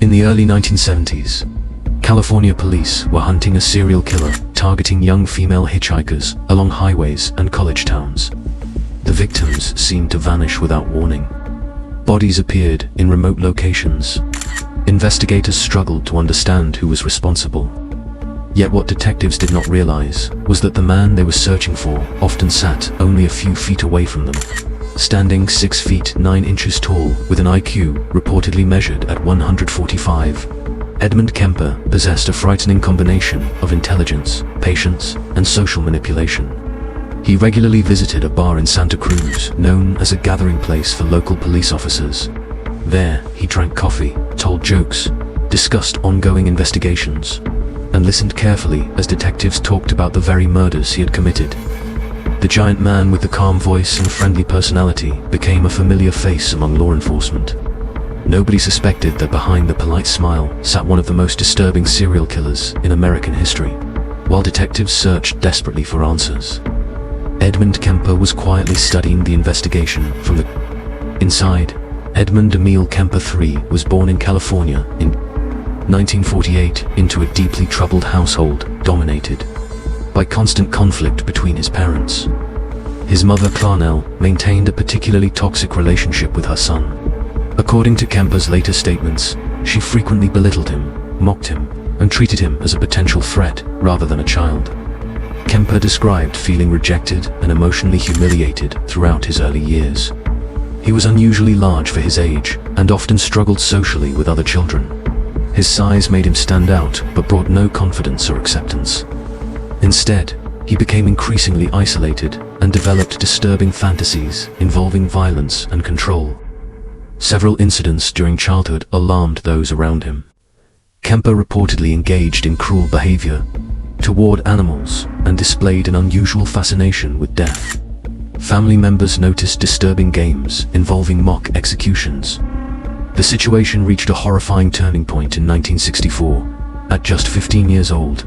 In the early 1970s, California police were hunting a serial killer targeting young female hitchhikers along highways and college towns. The victims seemed to vanish without warning. Bodies appeared in remote locations. Investigators struggled to understand who was responsible. Yet what detectives did not realize was that the man they were searching for often sat only a few feet away from them. Standing 6 feet 9 inches tall with an IQ reportedly measured at 145, Edmund Kemper possessed a frightening combination of intelligence, patience, and social manipulation. He regularly visited a bar in Santa Cruz known as a gathering place for local police officers. There, he drank coffee, told jokes, discussed ongoing investigations, and listened carefully as detectives talked about the very murders he had committed. The giant man with the calm voice and friendly personality became a familiar face among law enforcement. Nobody suspected that behind the polite smile sat one of the most disturbing serial killers in American history. While detectives searched desperately for answers, Edmund Kemper was quietly studying the investigation from the inside. Edmund Emil Kemper III was born in California in 1948 into a deeply troubled household dominated by constant conflict between his parents. His mother, Clarnell, maintained a particularly toxic relationship with her son. According to Kemper's later statements, she frequently belittled him, mocked him, and treated him as a potential threat rather than a child. Kemper described feeling rejected and emotionally humiliated throughout his early years. He was unusually large for his age and often struggled socially with other children. His size made him stand out but brought no confidence or acceptance. Instead, he became increasingly isolated and developed disturbing fantasies involving violence and control. Several incidents during childhood alarmed those around him. Kemper reportedly engaged in cruel behavior toward animals and displayed an unusual fascination with death. Family members noticed disturbing games involving mock executions. The situation reached a horrifying turning point in 1964. At just 15 years old,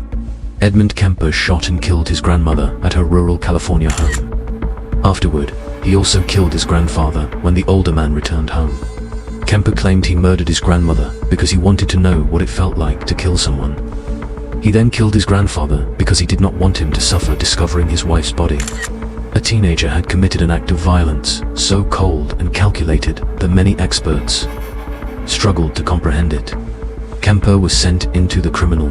Edmund Kemper shot and killed his grandmother at her rural California home. Afterward, he also killed his grandfather when the older man returned home. Kemper claimed he murdered his grandmother because he wanted to know what it felt like to kill someone. He then killed his grandfather because he did not want him to suffer discovering his wife's body. A teenager had committed an act of violence so cold and calculated that many experts struggled to comprehend it. Kemper was sent into the criminal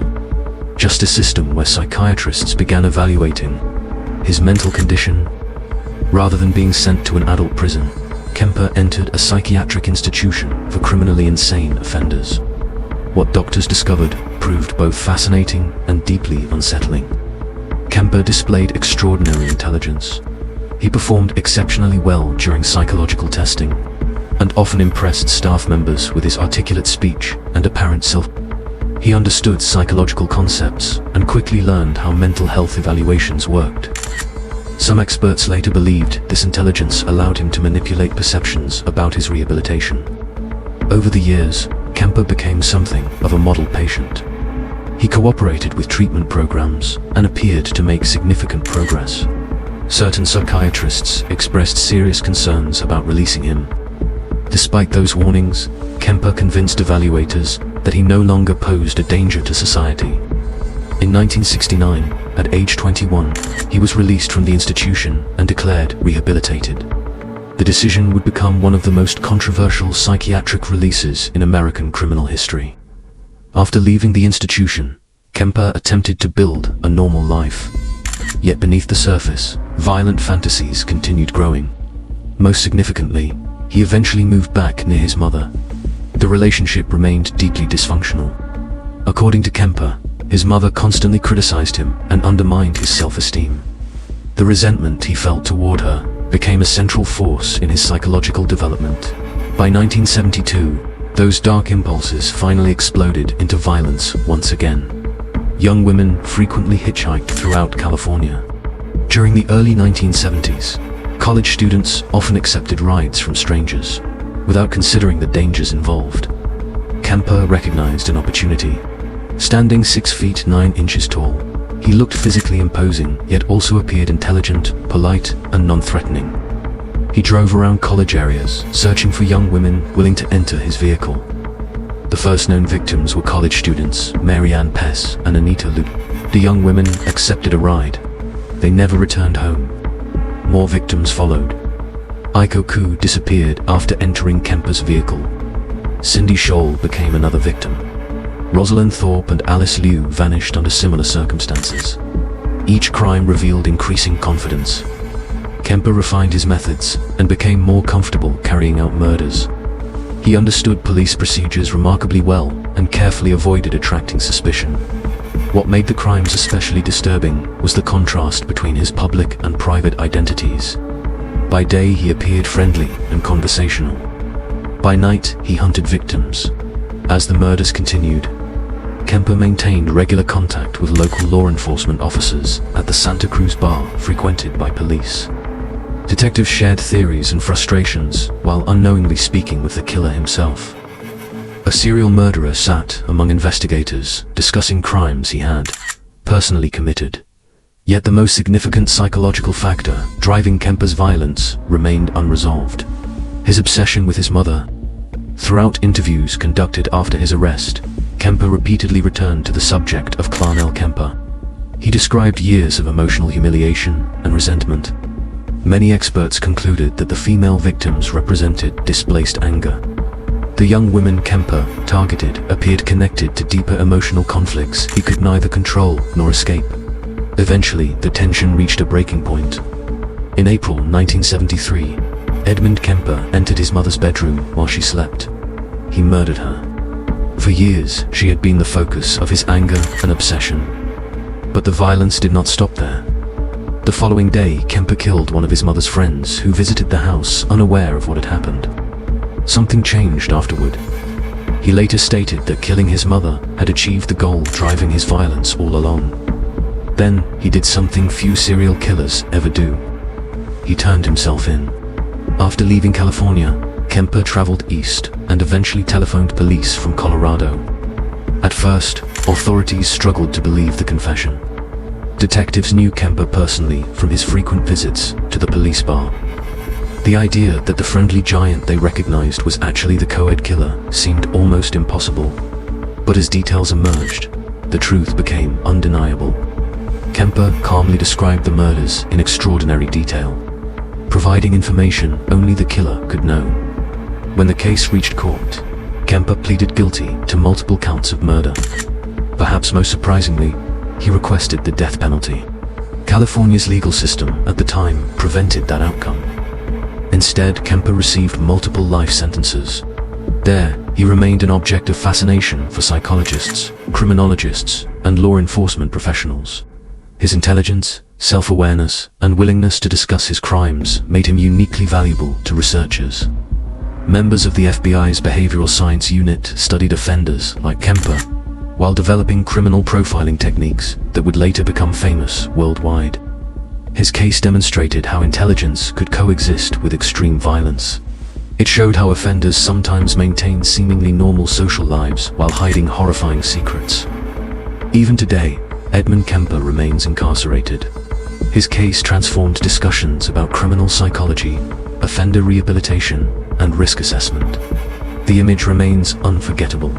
justice system where psychiatrists began evaluating his mental condition. Rather than being sent to an adult prison, Kemper entered a psychiatric institution for criminally insane offenders. What doctors discovered proved both fascinating and deeply unsettling. Kemper displayed extraordinary intelligence. He performed exceptionally well during psychological testing, and often impressed staff members with his articulate speech and apparent self. He understood psychological concepts and quickly learned how mental health evaluations worked. Some experts later believed this intelligence allowed him to manipulate perceptions about his rehabilitation. Over the years, Kemper became something of a model patient. He cooperated with treatment programs and appeared to make significant progress. Certain psychiatrists expressed serious concerns about releasing him. Despite those warnings, Kemper convinced evaluators that he no longer posed a danger to society. In 1969, at age 21, he was released from the institution and declared rehabilitated. The decision would become one of the most controversial psychiatric releases in American criminal history. After leaving the institution, Kemper attempted to build a normal life. Yet beneath the surface, violent fantasies continued growing. Most significantly, he eventually moved back near his mother. The relationship remained deeply dysfunctional. According to Kemper, his mother constantly criticized him and undermined his self-esteem. The resentment he felt toward her became a central force in his psychological development. By 1972, those dark impulses finally exploded into violence once again. Young women frequently hitchhiked throughout California. During the early 1970s, college students often accepted rides from strangers, without considering the dangers involved. Kemper recognized an opportunity. Standing 6 feet 9 inches tall, he looked physically imposing, yet also appeared intelligent, polite, and non-threatening. He drove around college areas, searching for young women willing to enter his vehicle. The The first known victims were college students, Mary Ann Pess and Anita Lu. The young women accepted a ride. They never returned home. More victims followed. Aiko Ku disappeared after entering Kemper's vehicle. Cindy Scholl became another victim. Rosalind Thorpe and Alice Liu vanished under similar circumstances. Each crime revealed increasing confidence. Kemper refined his methods and became more comfortable carrying out murders. He understood police procedures remarkably well and carefully avoided attracting suspicion. What made the crimes especially disturbing was the contrast between his public and private identities. By day, he appeared friendly and conversational. By night, he hunted victims. As the murders continued, Kemper maintained regular contact with local law enforcement officers at the Santa Cruz bar frequented by police. Detectives shared theories and frustrations while unknowingly speaking with the killer himself. A serial murderer sat among investigators discussing crimes he had personally committed. Yet the most significant psychological factor driving Kemper's violence remained unresolved: his obsession with his mother. Throughout interviews conducted after his arrest, Kemper repeatedly returned to the subject of Clarnell Kemper. He described years of emotional humiliation and resentment. Many experts concluded that the female victims represented displaced anger. The young women Kemper targeted appeared connected to deeper emotional conflicts he could neither control nor escape. Eventually, the tension reached a breaking point. In April 1973, Edmund Kemper entered his mother's bedroom while she slept. He murdered her. For years, she had been the focus of his anger and obsession. But the violence did not stop there. The following day, Kemper killed one of his mother's friends who visited the house unaware of what had happened. Something changed afterward. He later stated that killing his mother had achieved the goal driving his violence all along. Then, he did something few serial killers ever do. He turned himself in. After leaving California, Kemper traveled east and eventually telephoned police from Colorado. At first, authorities struggled to believe the confession. Detectives knew Kemper personally from his frequent visits to the police bar. The idea that the friendly giant they recognized was actually the co-ed killer seemed almost impossible. But as details emerged, the truth became undeniable. Kemper calmly described the murders in extraordinary detail, providing information only the killer could know. When the case reached court, Kemper pleaded guilty to multiple counts of murder. Perhaps most surprisingly, he requested the death penalty. California's legal system at the time prevented that outcome. Instead, Kemper received multiple life sentences. There, he remained an object of fascination for psychologists, criminologists, and law enforcement professionals. His intelligence, self-awareness, and willingness to discuss his crimes made him uniquely valuable to researchers. Members of the FBI's behavioral science unit studied offenders like Kemper, while developing criminal profiling techniques that would later become famous worldwide. His case demonstrated how intelligence could coexist with extreme violence. It showed how offenders sometimes maintained seemingly normal social lives while hiding horrifying secrets. Even today, Edmund Kemper remains incarcerated. His case transformed discussions about criminal psychology, offender rehabilitation, and risk assessment. The image remains unforgettable: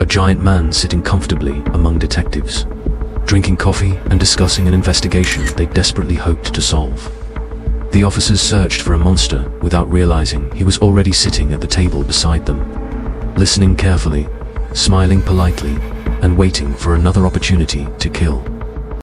a giant man sitting comfortably among detectives, drinking coffee and discussing an investigation they desperately hoped to solve. The officers searched for a monster without realizing he was already sitting at the table beside them, listening carefully, smiling politely, and waiting for another opportunity to kill.